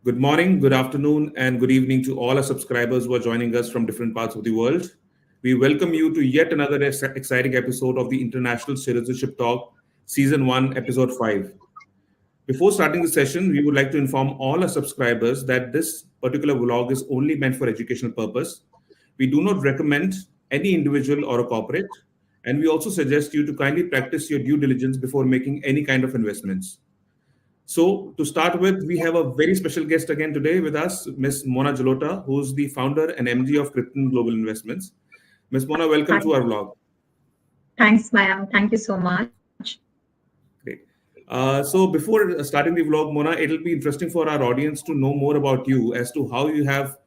Good morning, good afternoon, and good evening to all our subscribers who are joining us from different parts of the world. We welcome you to yet another exciting episode of the International Citizenship Talk, Season 1, Episode 5. Before starting the session, we would like to inform all our subscribers that this particular vlog is only meant for educational purpose. We do not recommend any individual or a corporate, and we also suggest you to kindly practice your due diligence before making any kind of investments. So, to start with, we have a very special guest again today with us, Miss Mona Jalota, who's the founder and MD of Krypton Global Investments. Miss Mona, welcome Hi. to our vlog. Thanks, Mayam. Thank you so much. Great. So, before starting the vlog, Mona, it'll be interesting for our audience to know more about you as to how you have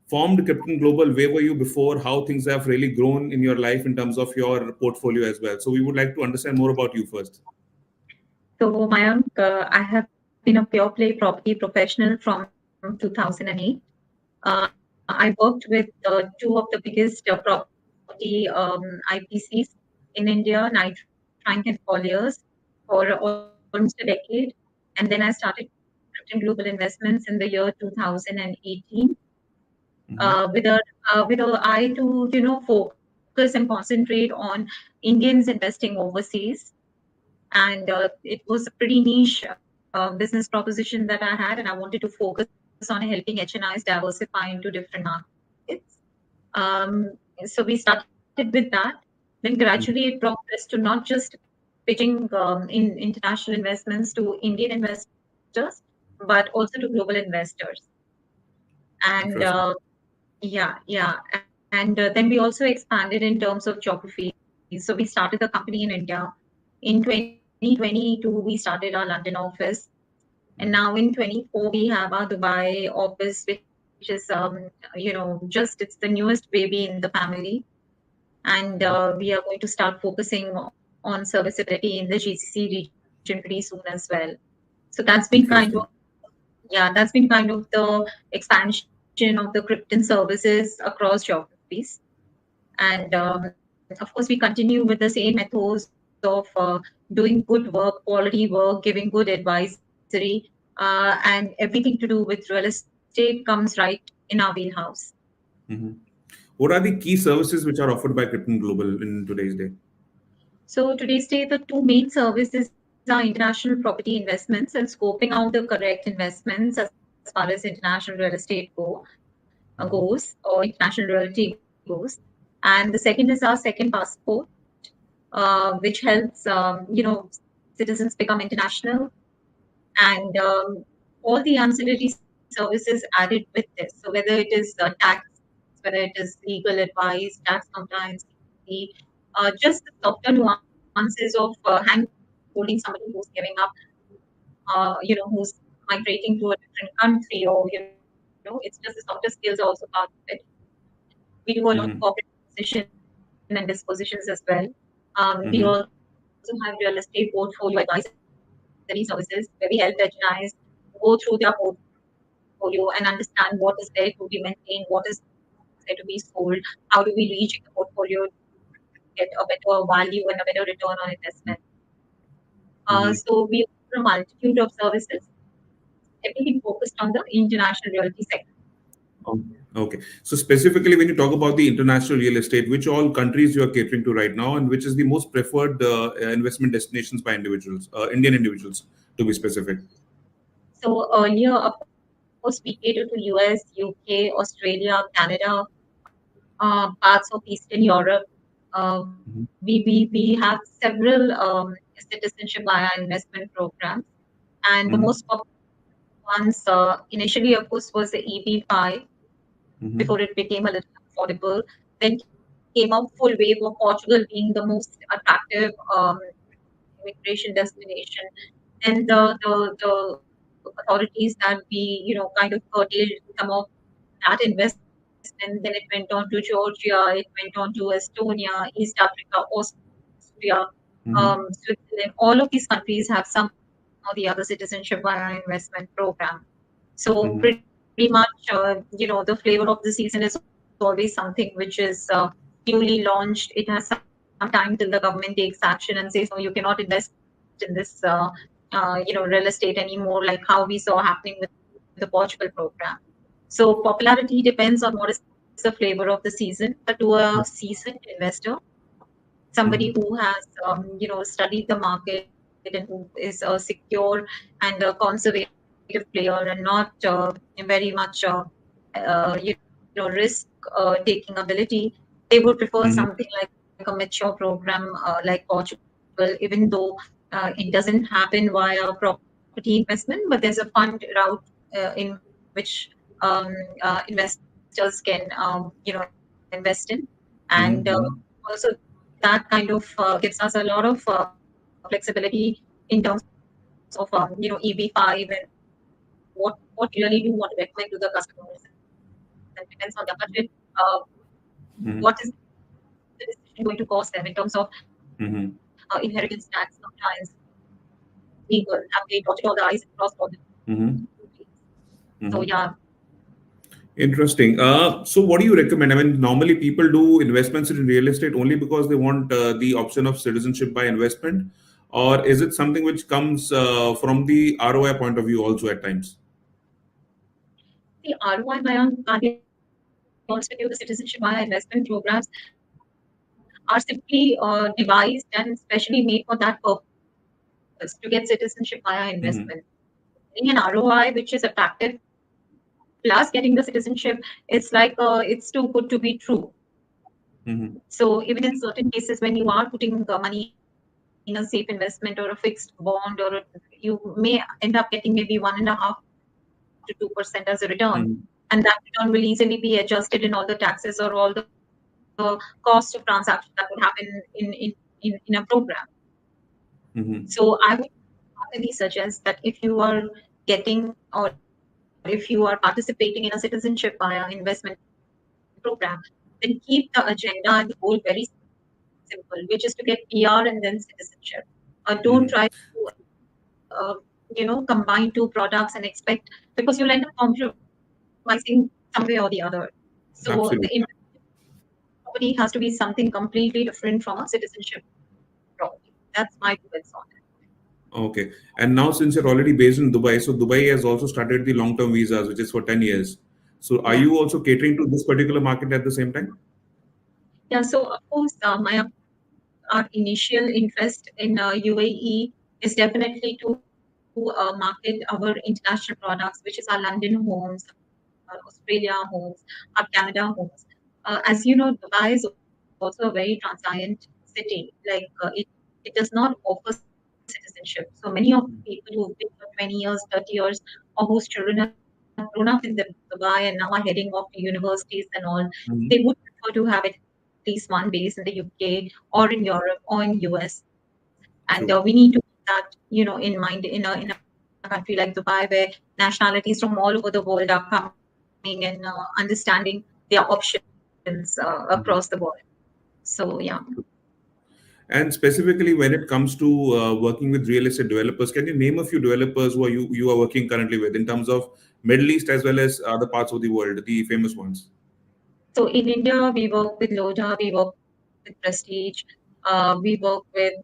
formed Krypton Global. Where were you before? How things have really grown in your life in terms of your portfolio as well. So, we would like to understand more about you first. So, Mayank, I have been a pure play property professional from 2008. I worked with two of the biggest property IPCs in India, Knight Frank and Colliers, for almost a decade. And then I started Krypton Global Investments in the year 2018 Mhm. with a eye to focus and concentrate on Indians investing overseas. And it was a pretty niche business proposition that I had, and I wanted to focus on helping HNIs diversify into different markets. Um, so we started with that. Then gradually it progressed to not just pitching in international investments to Indian investors, but also to global investors. And Interesting. yeah. And then we also expanded in terms of geography. So we started the company in India. In 2022, we started our London office. And now in 24, we have our Dubai office, which is, just it's the newest baby in the family. And we are going to start focusing on serviceability in the GCC region pretty soon as well. So Interesting. that's been kind of the expansion of the Krypton services across geographies. And of course, we continue with the same methods of doing good work, quality work, giving good advisory, and everything to do with real estate comes right in our wheelhouse. Mhm. What are the key services which are offered by Krypton Global in today's day? So today's day, the two main services are international property investments and scoping out the correct investments as far as international real estate goes, or international realty goes. And the second is our second passport, which helps citizens become international, and all the ancillary services added with this. So whether it is tax, whether it is legal advice, tax compliance, the, just the softer nuances of handholding somebody who's giving up, who's migrating to a different country, or it's just the softer skills are also part of it. We do a lot of corporate Mhm. acquisition and dispositions as well. We also have real estate Mhm. portfolio advisory services where we help HNIs go through their portfolio and understand what is there to be maintained, what is there to be sold, how do we reach the portfolio to get a better value and a better return on investment. So we offer a multitude of services, everything focused on the international realty sector. Oh, okay. So specifically, when you talk about the international real estate, which all countries you are catering to right now, and which is the most preferred investment destinations by individuals, Indian individuals, to be specific? So earlier, of course, we cater to US, UK, Australia, Canada, parts of Eastern Europe. We have several citizenship via investment programs, and the most Mm-hmm. popular ones initially, of course, was the EB5 before it Mm-hmm. became a little affordable. Then came a full wave of Portugal being the most attractive immigration destination. Then the authorities that we kind of curtailed some of that investment. Then it went on to Georgia, it went on to Estonia, East Africa, Austria, Switzerland. Mm-hmm. All of these countries have somehow the other citizenship via investment program. So pretty much, Mm-hmm. the flavor of the season is always something which is newly launched. It has some time till the government takes action and says, no, you cannot invest in this, real estate anymore, like how we saw happening with Mona Jalota. the Portugal program. So popularity depends on what is the flavor of the season. But to a seasoned investor, somebody Mhm. who has studied the market and who is a secure and a conservative player and not very much risk taking ability, they would prefer something Mhm. like a mature program like Portugal, even though it doesn't happen via property investment, but there's a fund route in which investors can invest in. And also Mhm. that kind of gives us a lot of flexibility in terms of EB5 and what we really do want to recommend to the customers, and depends on their budget. What is the decision going to cost them in terms of inheritance tax compliance, Mhm. legal? Have they dotted all the I's and crossed all the T's? Mhm. So yeah. Mhm. Interesting. So what do you recommend? I mean, normally people do investments in real estate only because they want the option of citizenship by investment, or is it something which comes from the ROI point of view also at times? The ROI, Mayank, I'll be honest with you, the citizenship via investment programs are simply devised and specially made for that purpose to get citizenship via investment. Mm-hmm. Getting an ROI which is attractive plus getting the citizenship, it's like it's too good to be true. Mm-hmm. So even in certain cases, when you are putting money in a safe investment or a fixed bond, you may end up getting maybe 1.5 to 2% as a return, and that Mm-hmm. return will easily be adjusted in all the taxes or all the cost of transaction that would happen in a program. So I Mm-hmm. would heartily suggest that if you are getting or if you are participating in a citizenship via investment program, then keep the agenda and the goal very simple, which is to get PR and then citizenship. Don't try to Mm-hmm. combine two products and expect, because you'll end up compromising some way or the other. So the investment Absolutely. property has to be something completely different from a citizenship property. That's my two bits on it. Okay. And now, since you're already based in Dubai, so Dubai has also started the long-term visas, which is for 10 years. So are Yeah. you also catering to this particular market at the same time? Yeah. So of course, our initial interest in UAE is definitely to market our international products, which is our London homes, our Australia homes, our Canada homes. As you know, Dubai is also a very transient city. It does not offer citizenship. So many of the people who've been for 20 years, 30 years, or whose children have grown up in Dubai and now are heading off to universities and all, they would prefer to have at least Mm-hmm. one base in the UK or in Europe or in US. And we need to keep that, True. in mind in a country like Dubai, where nationalities from all over the world are coming and understanding their options across the board. So yeah. Mhm. And specifically, when it comes to working with real estate developers, can you name a few developers who are you are working currently with in terms of Middle East as well as other parts of the world, the famous ones? So in India, we work with Loda, we work with Prestige, we work with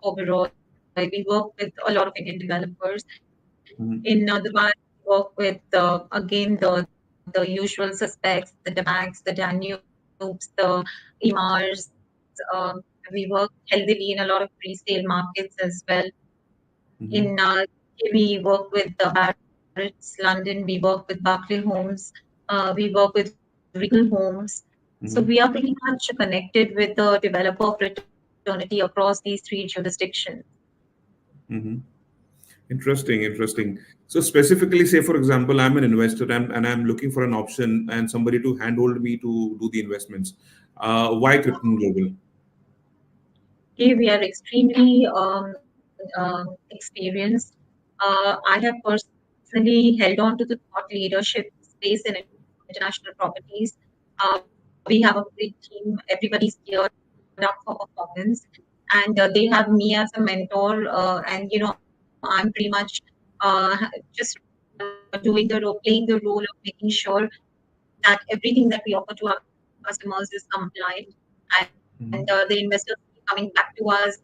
Oberoi, we work with a lot of Indian developers. In Dubai, Mm-hmm. we work with again the usual suspects, the Damacs, the Danubes, the Emaars. We work healthily in a lot of resale markets as well. In Mm-hmm. we work with the Barrett's London, we work with Barclay Homes, we work with Regal Homes. So we are pretty much Mm-hmm. connected with the developer fraternity across these three jurisdictions. Mm-hmm. Interesting, interesting. So specifically, say for example, I'm an investor and I'm looking for an option and somebody to handhold me to do the investments. Why Krypton Global? Okay, we are extremely experienced. I have personally held on to the thought leadership space in international properties. We have a great team. Everybody's geared up for performance, and they have me as a mentor. I'm pretty much just playing the role of making sure that everything that we offer to our customers is compliant, and the investors keep coming back to us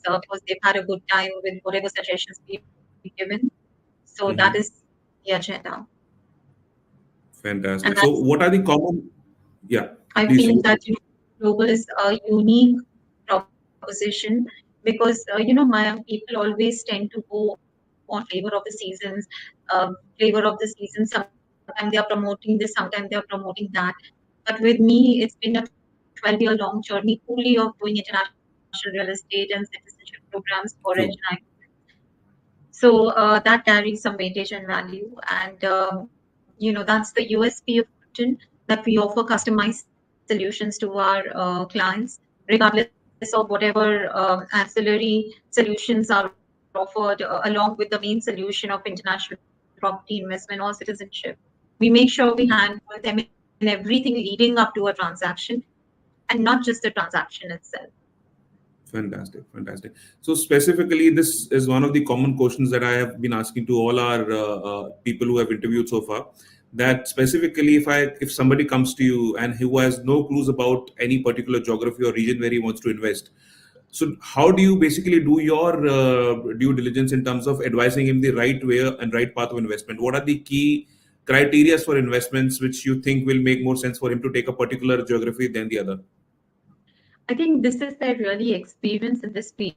Mm-hmm. because they've had a good time with whatever suggestions we've given. So that is Mm-hmm. how we are able to the agenda. Fantastic. So, And what are the common? Yeah, I please. feel that global is a unique proposition because my people always tend to go on flavor of the seasons, flavor of the season. Sometimes they are promoting this, sometimes they are promoting that. But with me, it's been a 12-year long journey fully of doing international real estate and citizenship programs for engineering. True. So that carries some weightage and value, and that's the USP of Krypton, that we offer customized solutions to our clients, regardless of whatever ancillary solutions are offered, along with the main solution of international property investment or citizenship. We make sure we handle them in everything leading up to a transaction, and not just the transaction itself. Fantastic, fantastic. So specifically, this is one of the common questions that I have been asking to all our people who have interviewed so far. That specifically, if somebody comes to you and who has no clues about any particular geography or region where he wants to invest, so how do you basically do your due diligence in terms of advising him the right way and right path of investment? What are the key criteria for investments which you think will make more sense for him to take a particular geography than the other? I think this is where really experience in this field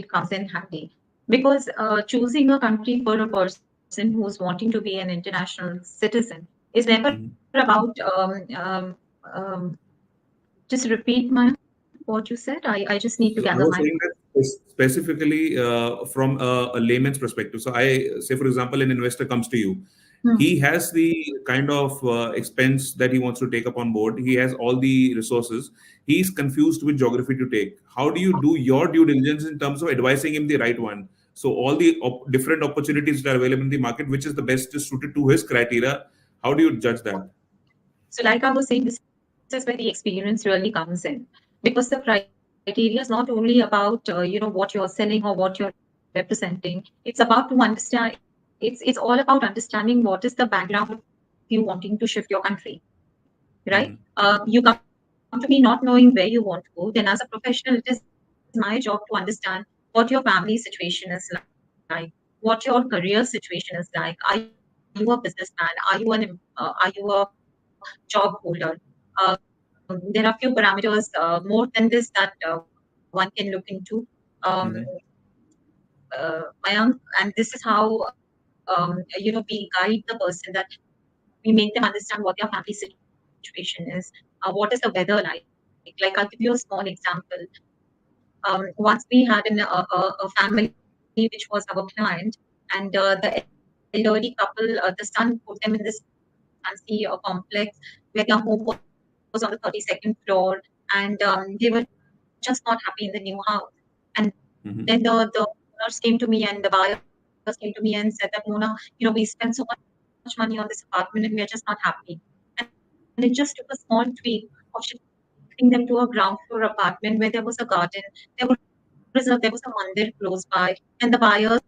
comes in handy. Because choosing a country for a person who's wanting to be an international citizen is never about, just repeat what you said. I just need to gather my I was saying that specifically from a layman's perspective. So, say, for example, an investor comes to you. Hmm. He has the kind of expense that he wants to take up on board. He has all the resources. He's confused with geography to take. How do you do your due diligence in terms of advising him the right one? So, all the different opportunities that are available in the market, which is the best is suited to his criteria. How do you judge that? So, like I was saying, this is where the experience really comes in, because the criteria is not only about what you're selling or what you're representing. It's about to understand. It's all about understanding what is the background of you wanting to shift your country, right? You come to me not knowing where you want to go. Then, as a professional, it is my job to understand what your family situation is like, what your career situation is like. Are you a businessman? Are you a job holder? There are few parameters more than this that one can look into. Um, Mm-hmm. Mayank, and this is how we guide the person, that we make them understand what their family situation is, what is the weather like. Like, I'll give you a small example. Once we had a family which was our client, and the elderly couple, the son put them in this fancy complex where their home was on the 32nd floor, and they were just not happy in the new house. And then the owners came to me and the buyers came to Mm-hmm. me and said that, Mona, we spent so much money on this apartment and we are just not happy. And it just took a small tweak of shifting them to a ground floor apartment where there was a garden, there were reserved, there was a mandir close by, and the buyer's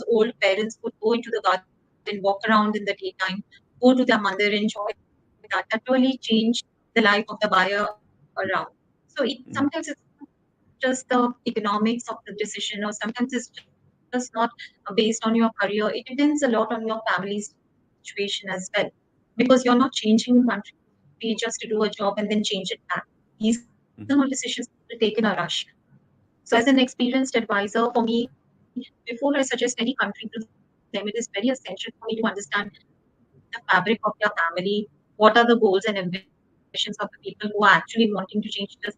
old parents would go into the garden, walk around in the daytime, go to their mother, enjoy that. That really changed the life of the buyer around. So it sometimes it's just sometimes it's just the economics of the decision, or sometimes it's just not based on your career. It depends a lot on your family situation as well, because you're not changing the country just to do a job and then change it back. These are not decisions to be taken in a rush. So, as an experienced advisor, for me, before I suggest any country to them, it is very essential for me to understand the fabric of their family. What are the goals and ambitions of the people who are actually wanting to change their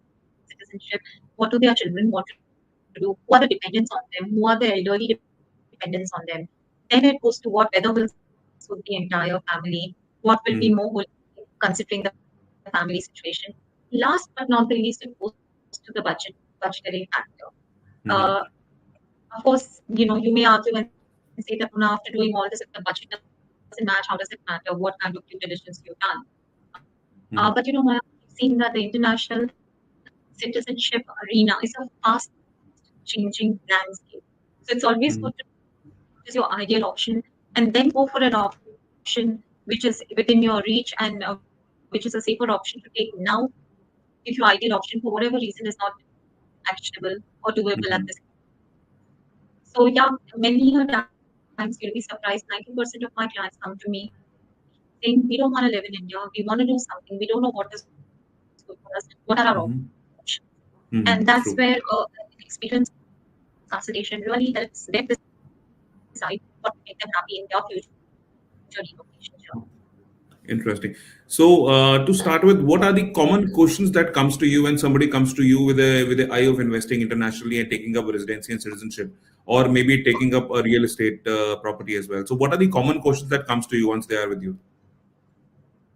citizenship? What do their children want to do? Who are the dependents on them? Who are the elderly dependents on them? Then it goes to what weather will suit the entire family, what will be more holistic, considering the family situation. Last but not the least, it Mm-hmm. goes to the budgetary factor. Of course, you may argue and say that, Mona, you may argue and say that, Mona, after doing all this, if the budget doesn't match, how does it matter? What kind of due diligence you've done? But Maya, we've seen Mm-hmm. that the international citizenship arena is a fast changing landscape. So it's always good to what is your ideal option and then go for an option which is within your reach and which is a safer option to take now, if your ideal option for whatever reason is not actionable or doable at this. Mm-hmm. So yeah, many a times clients, you'll be surprised, 90% of my clients come to me saying, we don't want to live in India, we want to do something, we don't know what is good for us, what are our options? Mm-hmm. And that's where Mm-hmm. True. experience consultation really helps them decide what will make them happy in their future relocation journey. Interesting. So, to start with, what are the common questions that comes to you when somebody comes to you with the eye of investing internationally and taking up residency and citizenship, or maybe taking up a real estate property as well? So, what are the common questions that comes to you once they are with you?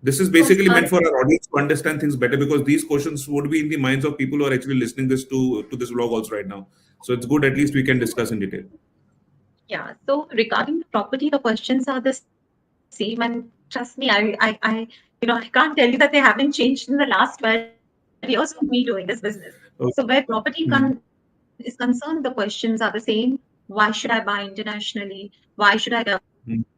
This is So, basically meant for our audience to understand things better because these questions would be in the minds of people who are actually listening this to this vlog also right now. So, it's good at least we can discuss in detail. yeah, so regarding the property, the questions are the same. And trust me, I can't tell you that they haven't changed in the last 12 years of me doing this business. So where property Okay. is concerned, the questions are the same. Why should I buy internationally? Why should I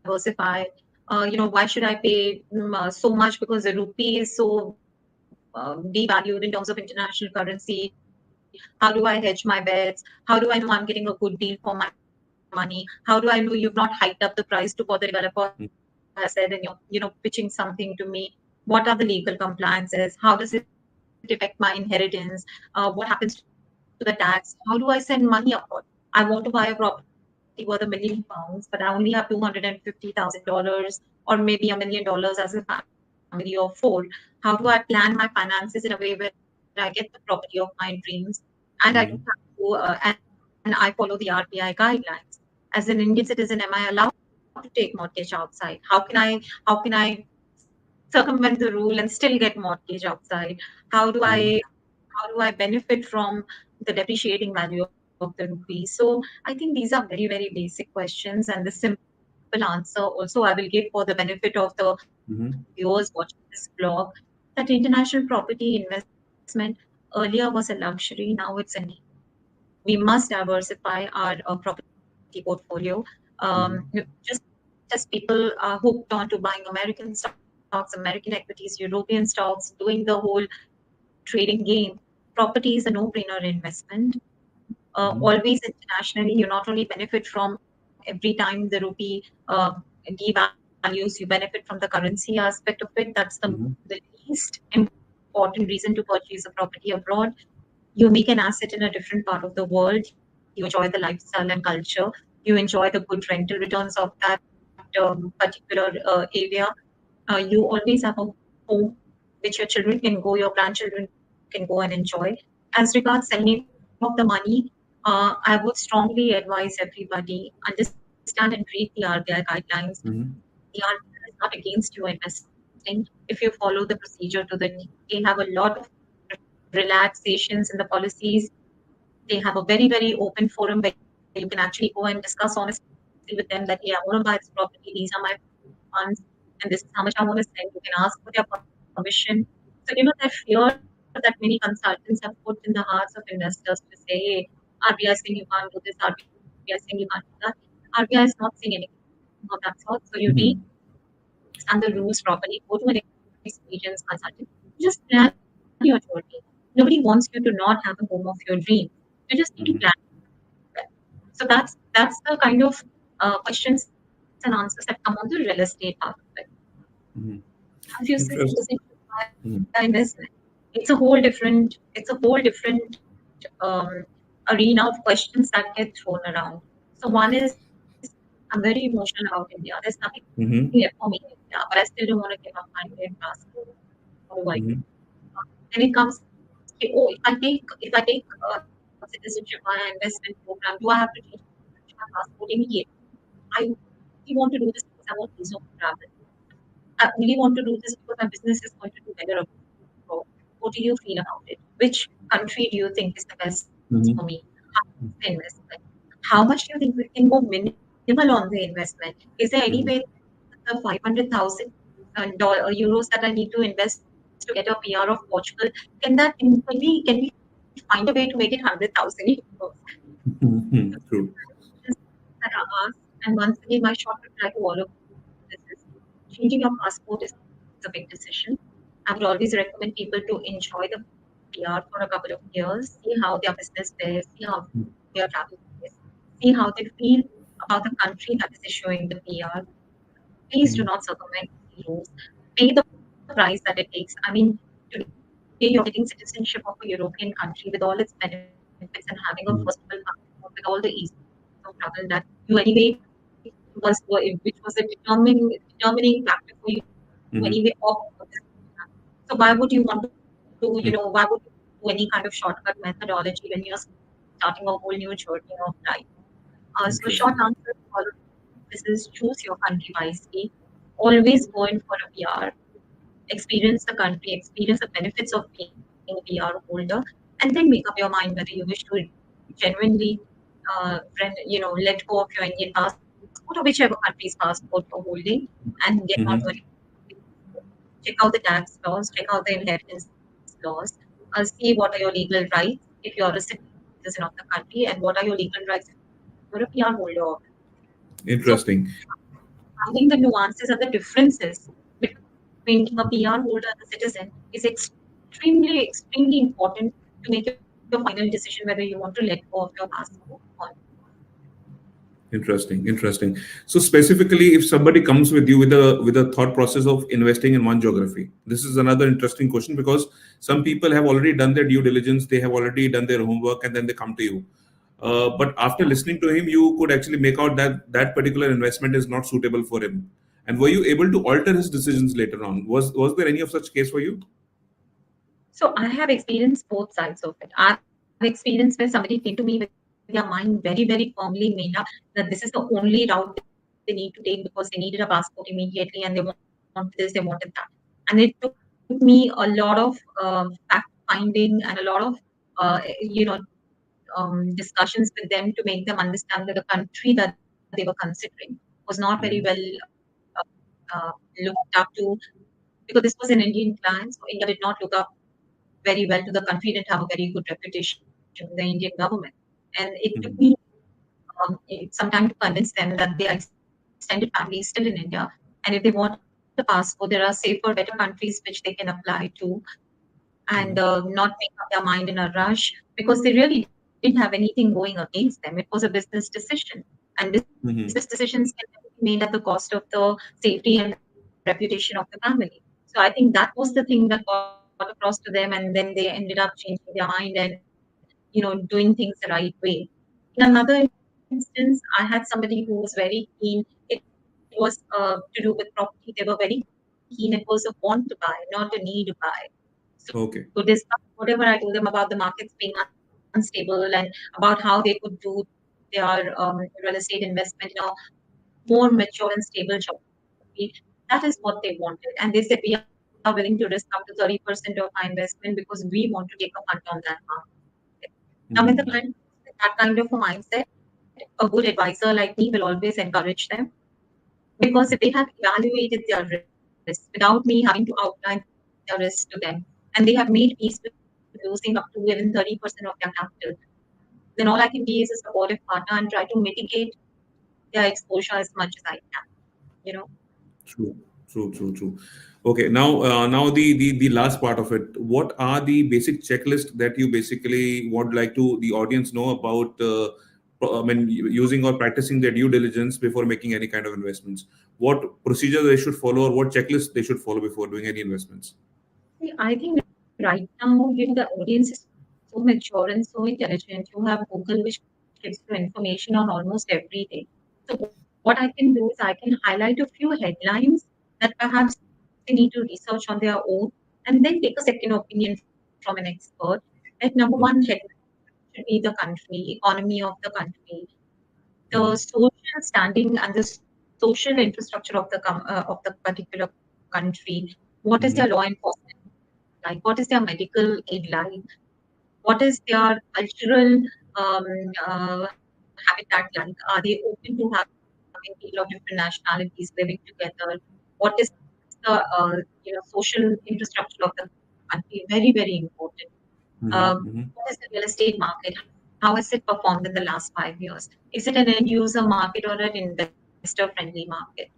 diversify? Why should I pay so much because the rupee is so devalued in terms of international currency? How do I hedge my bets? How do I know I'm getting a good deal for my money? How do I know you've not hiked up the price to what the developer has said and you're pitching something to me? What are the legal compliances? How does it affect my inheritance? What happens to the tax? How do I send money abroad? I want to buy a property worth £1 million, but I only have $250,000 or maybe $1 million as a family of four. How do I plan my finances in a way where I get the property of my dreams and I don't have to, and I follow the RBI guidelines? As an Indian citizen, am I allowed to take mortgage outside? How can I circumvent the rule and still get mortgage outside? How do I Mm-hmm. benefit from the depreciating value of the rupee? So I think these are very, very basic questions, and the simple answer also I will give for the benefit of the viewers watching this Mm-hmm. blog, that international property investment earlier was a luxury, now it's a need. We must diversify our property portfolio. Just Mm-hmm. as people are hooked on to buying American stocks, American equities, European stocks, doing the whole trading game, property is a no-brainer investment. Always internationally, you not only Mm-hmm. benefit from every time the rupee devalues, you benefit from the currency aspect of it. That's the least Mm-hmm. important reason to purchase a property abroad. You make an asset in a different part of the world. You enjoy the lifestyle and culture. You enjoy the good rental returns of that particular area. You always have a home which your children can go, your grandchildren can go and enjoy. As regards selling of the money, I would strongly advise everybody understand and read the RBI guidelines. The RBI is not against you Mm-hmm. investing if you follow the procedure to the T. They have a lot of relaxations in the policies. They have a very, very open forum where you can actually go and discuss honestly with them that, hey, I want to buy this property. These are my funds, and this is how much I want to sell. You can ask for their permission. So, that fear that many consultants have put in the hearts of investors to say, hey, RBI is saying you can't do this, RBI is saying you can't do that. RBI is not saying anything of that sort. So you read, understand the rules properly, go to an experienced consultant, just plan your journey. Nobody wants you to not have a home of your dream. You just need to plan well. So Mm-hmm. that's the kind of questions and answers that come on the real estate part of it. Mm-hmm. As you said, Interesting. citizenship via Mm-hmm. investment. It's a whole different arena of questions that get thrown around. So one is, I'm very emotional about India. There's nothing left for me in India, but I Mm-hmm. still don't want to give up my Indian passport. What do I do? Mm-hmm. Then it comes, okay, oh, if I take citizenship via investment program, do I have to change my passport immediately? I really want to do this because I want visa to travel. I really want to do this because my business is going to do better abroad. What do you feel about it? Which country do you think is the best for me? Mm-hmm. How much is the investment? How much do you think we can go minimal on the investment? Is there any way the Mm-hmm. 500,000 euros that I need to invest to get a PR of Portugal, can we find a way to make it 100,000 euros? Mm-hmm. True. Questions that are asked, and once again, my short reply to all of this is changing your passport is a big decision. I would always recommend people to enjoy the PR for a couple of years, see how their business fares, see how their travel fares, see how they feel. about the country that is issuing the PR. Please do Mhm. not circumvent the rules. Pay the price that it takes. I mean, today you're getting citizenship of a European country with all its benefits and having a first world passport with all the ease of travel that you anyway which was a determining factor for you anyway opt for this visa. So why would you want to, why would you do any kind of shortcut methodology when you're starting a whole new journey of life? So short answer to all of Interesting. this is choose your country wisely. Always go in for a PR. Experience the country, experience the benefits of being a PR holder, and then make up your mind whether you wish to genuinely, let go of your Indian passport or whichever country's passport you're holding, and get on to a different passport. Mhm. Check out the tax laws, check out the inheritance laws, see what are your legal rights if you're a citizen of the country, and what are your legal rights if you're a PR holder of it. So finding the Interesting. nuances and the differences between being a PR holder and a citizen is extremely, extremely important to make your final decision whether you want to let go of your passport or not. Interesting. Interesting. So specifically, if somebody comes with you with a thought process of investing in one geography, this is another interesting question because some people have already done their due diligence, they have already done their homework, and then they come to you. But after listening to him, you could actually make out that that particular investment is not suitable for him. And were you able to alter his decisions later on? Was there any of such case for you? So I have experienced both sides of it. I've experienced where somebody came to me with their mind very, very firmly made up that this is the only route they need to take because they needed a passport immediately and they wanted this, they wanted that. And it took me a lot of fact finding and a lot of discussions with them to make them understand that the country that they were considering was not very well Mhm. looked up to because this was an Indian client. So India did not look up very well to the country, didn't have a very good reputation with the Indian government. And it took me Mhm. some time to convince them that their extended family is still in India. And if they want a passport, there are safer, better countries which they can apply to and not make up their mind in a rush because they really didn't have anything going against them. It was a business decision. And business decisions can never be made at Mhm. the cost of the safety and reputation of the family. So I think that was the thing that got across to them, and then they ended up changing their mind and doing things the right way. In another instance, I had somebody who was very keen. It was to do with property. They were very keen. It was a want to buy, not a need to buy. So to discuss whatever I told them about the markets being Okay. unstable and about how they could do their real estate investment in a more mature and stable geography, that is what they wanted. And they said, we are willing to risk up to 30% of our investment because we want to take a punt on that market. Now, when the client comes with that kind of a mindset, a good advisor like me will Mhm. always encourage them because if they have evaluated their risk without me having to outline their risk to them, and they have made peace with losing up to even 30% of their capital, then all I can be is a supportive partner and try to mitigate their exposure as much as I can. You know, True, true, true, true. Okay, now the last part of it. What are the basic checklist that you basically would like to the audience know about? I mean, using or practicing their due diligence before making any kind of investments. What procedure they should follow, or what checklist they should follow before doing any investments? see, I think right now, the audience is so mature and so intelligent. You have Google, which gives you information on almost everything. So what I can do is I can highlight a few headlines that perhaps they need to research on their own, and then take a second opinion from an expert. Like number one headline should be the country, economy of the country, the social Mhm. standing and the social infrastructure of the particular country. What is their law enforcement Mhm. like? What is their medical aid like? What is their cultural habitat like? Are they open to having people of different nationalities living together? What is the social infrastructure of the country? Very, very important. What is the real Mhm. estate Mhm. market? How has it performed in the last 5 years? Is it an end user market or an investor friendly market?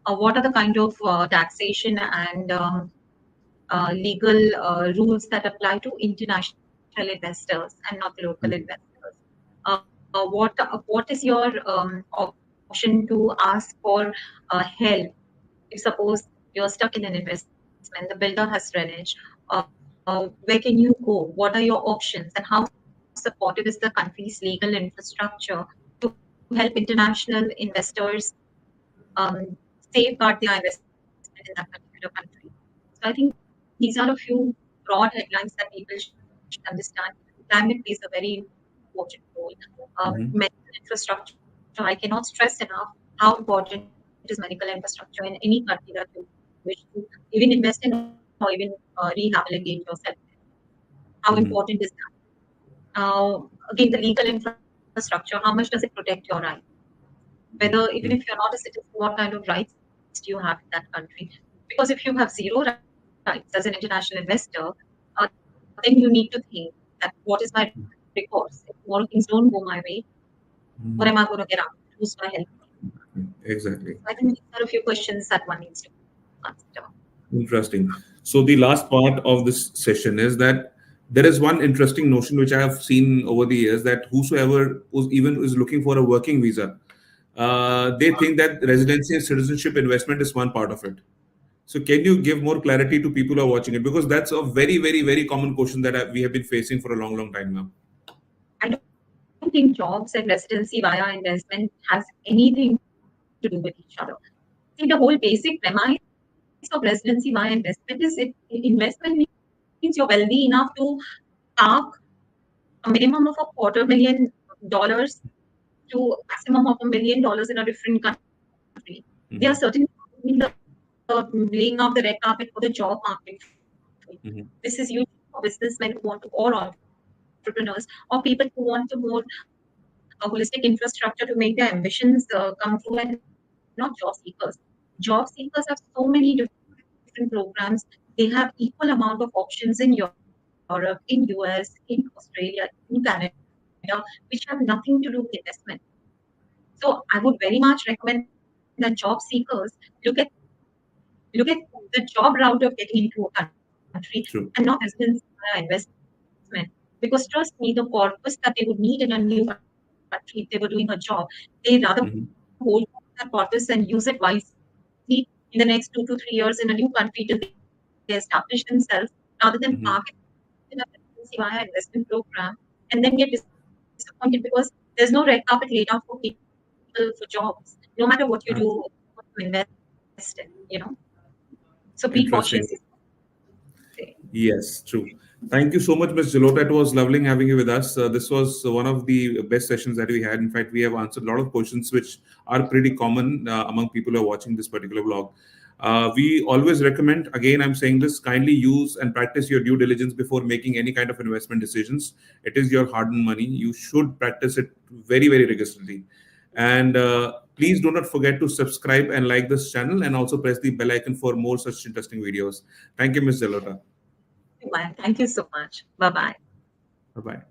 What are the kind of taxation and legal rules that apply to international investors and not the local investors? Mhm. What is your objective option to ask for help. If suppose you're stuck in an investment, the builder has reneged, where can you go? What are your options? And how supportive is the country's legal infrastructure to help international investors um, safeguard their investment in that particular country? So I think these are a few broad headlines that people should understand. Climate plays a very important role. Medical infrastructure, I cannot stress enough how important is medical infrastructure in any country that you wish to even invest in or even rehabilitate yourself. How important is that? Mhm. Again, the legal infrastructure, how much does it protect your rights? Whether even if you're not a citizen, Mhm. what kind of rights do you have in that country? Because if you have zero rights as an international investor, then you need to think that what is my recourse? If tomorrow things don't go my way, what am I going to get out? Who's going to help me? Mhm. So I think these are a few Exactly. questions that one needs to consider. Interesting. So the last part of this session is that there is one interesting notion which I have seen over the years, that whosoever was even is looking for a working visa, they think that residency and citizenship investment is one part of it. So can you give more clarity to people who are watching it? Because that's a very, very, very common question that we have been facing for a long, long time now. I don't think jobs and residency via investment has anything to do with each other. See, the whole basic premise of residency via investment is investment means you're wealthy enough to park a minimum of $250,000 to maximum of $1 million in a different country. There are certain Hmm. doing the laying out the red carpet for the job market for you. This is usually for Hmm. businessmen who want to, or entrepreneurs, or people who want a more holistic infrastructure to make their ambitions come true, and not job seekers. Job seekers have so many different programs. They have equal amount of options in Europe, in US, in Australia, in Canada, which have nothing to do with investment. So I would very much recommend that job seekers look at look at the job route of getting into a country and not residency via investment. Because trust True. me, the corpus that they would need in a new country if they were doing a job, they rather hold that corpus and use it wisely in the next 2 to 3 years in a new country till they establish themselves, rather than park it in a residency via investment program and then get Hmm. disappointed because there's no red carpet laid out for people for jobs, no matter what you do, what you invest in, no matter what you invest in. So be cautious. Interesting. Yes, true. Thank you so much, Ms. Jalota. It was lovely having you with us. This was one of the best sessions that we had. In fact, we have answered a lot of questions which are pretty common among people who are watching this particular vlog. We always recommend, again, I'm saying this, kindly use and practice your due diligence before making any kind of investment decisions. It is your hard-earned money. You should practice it very, very rigorously. And please do not forget to subscribe and like this channel, and also press the bell icon for more such interesting videos. Thank you, Ms. Jalota. Thank you so much. Bye bye. Bye bye.